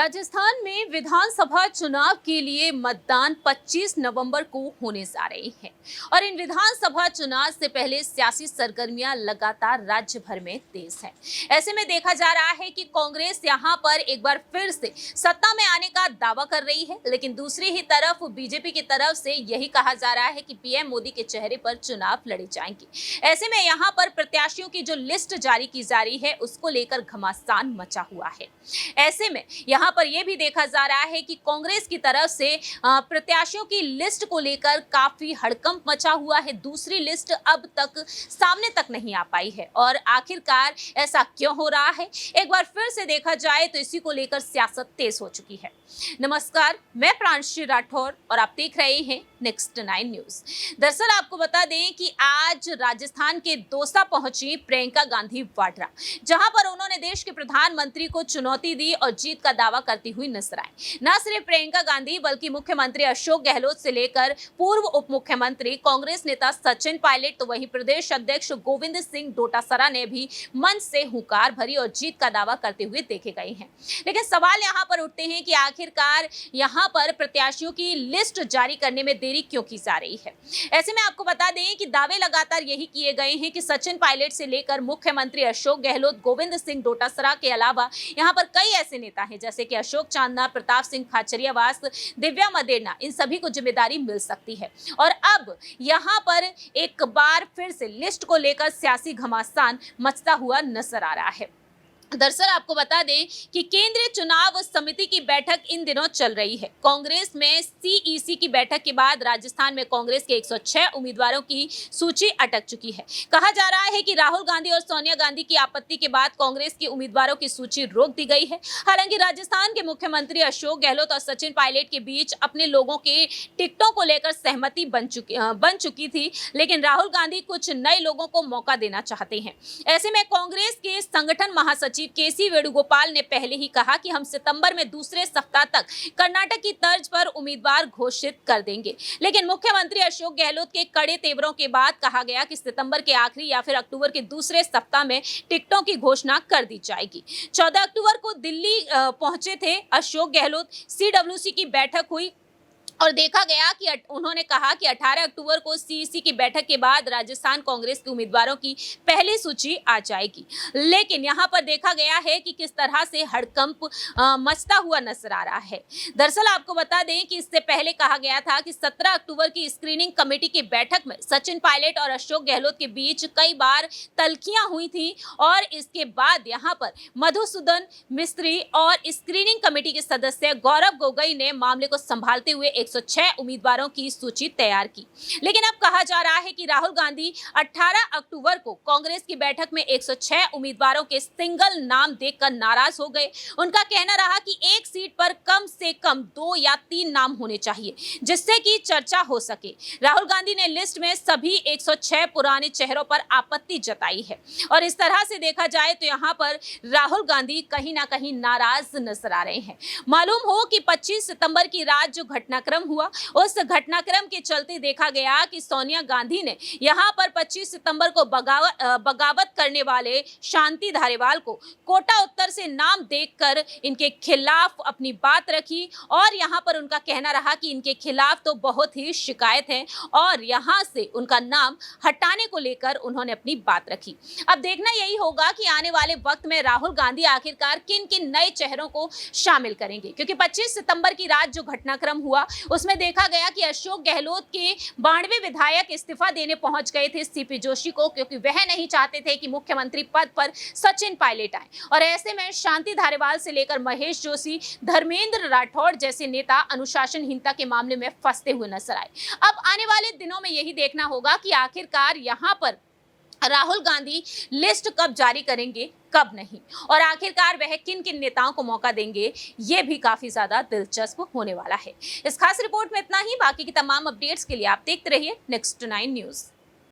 राजस्थान में विधानसभा चुनाव के लिए मतदान 25 नवंबर को होने जा रहे हैं और इन विधानसभा चुनाव से पहले सियासी सरगर्मियां लगातार राज्य भर में तेज हैं। ऐसे में देखा जा रहा है कि कांग्रेस यहां पर एक बार फिर से सत्ता में आने का दावा कर रही है, लेकिन दूसरी ही तरफ बीजेपी की तरफ से यही कहा जा रहा है कि पीएम मोदी के चेहरे पर चुनाव लड़े जाएंगे। ऐसे में यहां पर प्रत्याशियों की जो लिस्ट जारी की जा रही है उसको लेकर घमासान मचा हुआ है। ऐसे में यहां पर यह भी देखा जा रहा है कि कांग्रेस की तरफ से प्रत्याशियों की लिस्ट को लेकर काफी हड़कंप मचा हुआ है। दूसरी लिस्ट अब तक सामने तक नहीं आ पाई है और आखिरकार ऐसा क्यों हो रहा है, एक बार फिर से देखा जाए तो इसी को लेकर सियासत तेज हो चुकी है। नमस्कार, मैं प्रांशी राठौर और आप देख रहे हैं नेक्स्ट 9 न्यूज। दरअसल आपको बता दें कि आज राजस्थान के दौसा पहुंची प्रियंका गांधी वाड्रा, जहां पर उन्होंने देश के प्रधानमंत्री को चुनौती दी और जीत का दावा करती हुई नजर आई। न सिर्फ प्रियंका गांधी बल्कि मुख्यमंत्री अशोक गहलोत से लेकर पूर्व उप मुख्यमंत्री कांग्रेस नेता सचिन पायलट, तो वहीं प्रदेश अध्यक्ष गोविंद सिंह डोटासरा ने भी मंच से हुंकार भरी और जीत का दावा करते हुए देखे गए हैं। लेकिन सवाल यहां पर उठते हैं कि आखिरकार यहां पर प्रत्याशियों की लिस्ट जारी करने में देरी क्यों की जा रही है। ऐसे में आपको बता दें कि दावे लगातार यही किए गए हैं कि सचिन पायलट से लेकर मुख्यमंत्री अशोक गहलोत, गोविंद सिंह डोटासरा के अलावा यहां पर कई ऐसे नेता हैं जैसे कि अशोक चांदना, प्रताप सिंह खाचरियावास, दिव्या मदेरना, इन सभी को जिम्मेदारी मिल सकती है। और अब यहां पर एक बार फिर से लिस्ट को लेकर सियासी घमासान मचता हुआ नजर आ रहा है। दरअसल आपको बता दें कि केंद्रीय चुनाव समिति की बैठक इन दिनों चल रही है। कांग्रेस में सीईसी की बैठक के बाद राजस्थान में कांग्रेस के 106 उम्मीदवारों की सूची अटक चुकी है। कहा जा रहा है कि राहुल गांधी और सोनिया गांधी की आपत्ति के बाद कांग्रेस के उम्मीदवारों की सूची रोक दी गई है। हालांकि राजस्थान के मुख्यमंत्री अशोक गहलोत और सचिन पायलट के बीच अपने लोगों के टिकटों को लेकर सहमति बन चुकी थी, लेकिन राहुल गांधी कुछ नए लोगों को मौका देना चाहते हैं। ऐसे में कांग्रेस के संगठन महासचिव केसी वेणुगोपाल ने पहले ही कहा कि हम सितंबर में दूसरे सप्ताह तक कर्नाटक की तर्ज पर उम्मीदवार घोषित कर देंगे। लेकिन मुख्यमंत्री अशोक गहलोत के कड़े तेवरों के बाद कहा गया कि सितंबर के आखिरी या फिर अक्टूबर के दूसरे सप्ताह में टिकटों की घोषणा कर दी जाएगी। 14 अक्टूबर को दिल्ली पहुंचे थे अशोक गहलोत, सीडब्ल्यूसी की बैठक हुई और देखा गया कि उन्होंने कहा कि 18 अक्टूबर को सीईसी की बैठक के बाद राजस्थान कांग्रेस के उम्मीदवारों की पहली सूची आ जाएगी। लेकिन यहां पर देखा गया है कि किस तरह से हड़कंप मचता हुआ नजर आ रहा है। दरअसल आपको बता दें कि इससे पहले कहा गया था कि 17 अक्टूबर की स्क्रीनिंग कमेटी की बैठक में सचिन पायलट और अशोक गहलोत के बीच कई बार तल्खियां हुई थी और इसके बाद यहां पर मधुसूदन मिस्त्री और स्क्रीनिंग कमेटी के सदस्य गौरव गोगोई ने मामले को संभालते हुए 106 उम्मीदवारों की सूची तैयार की। लेकिन अब कहा जा रहा है कि राहुल गांधी 18 अक्टूबर को कांग्रेस की बैठक में 106 उम्मीदवारों के सिंगल नाम देखकर नाराज हो गए। उनका कहना रहा कि एक सीट पर कम से कम 2 या 3 नाम होने चाहिए जिससे कि चर्चा हो सके। राहुल गांधी ने लिस्ट में सभी 106 पुराने चेहरों पर आपत्ति जताई है और इस तरह से देखा जाए तो यहां पर राहुल गांधी कहीं ना कहीं नाराज नजर आ रहे हैं। मालूम हो कि 25 सितंबर की रात जो घटनाक्रम हुआ, उस घटनाक्रम के चलते देखा गया कि सोनिया गांधी ने यहां पर 25 सितंबर को बगावत करने वाले शांति धारीवाल को कोटा उत्तर से नाम देखकर इनके खिलाफ अपनी बात रखी और यहां पर उनका कहना रहा कि इनके खिलाफ तो बहुत ही शिकायत है और यहां से उनका नाम हटाने को लेकर उन्होंने अपनी बात रखी। अब देखना यही होगा कि आने वाले वक्त में राहुल गांधी आखिरकार किन किन नए चेहरों को शामिल करेंगे, क्योंकि 25 सितंबर की रात जो घटनाक्रम हुआ उसमें देखा गया कि अशोक गहलोत के 92 विधायक इस्तीफा देने पहुंच गए थे सीपी जोशी को, क्योंकि वह नहीं चाहते थे कि मुख्यमंत्री पद पर सचिन पायलट आए। और ऐसे में शांति धारीवाल से लेकर महेश जोशी, धर्मेंद्र राठौड़ जैसे नेता अनुशासनहीनता के मामले में फंसते हुए नजर आए। अब आने वाले दिनों में यही देखना होगा कि आखिरकार यहां पर राहुल गांधी लिस्ट कब जारी करेंगे, कब नहीं, और आखिरकार वह किन किन नेताओं को मौका देंगे, ये भी काफी ज्यादा दिलचस्प होने वाला है। इस खास रिपोर्ट में इतना ही। बाकी की तमाम अपडेट्स के लिए आप देखते रहिए नेक्स्ट 9 न्यूज।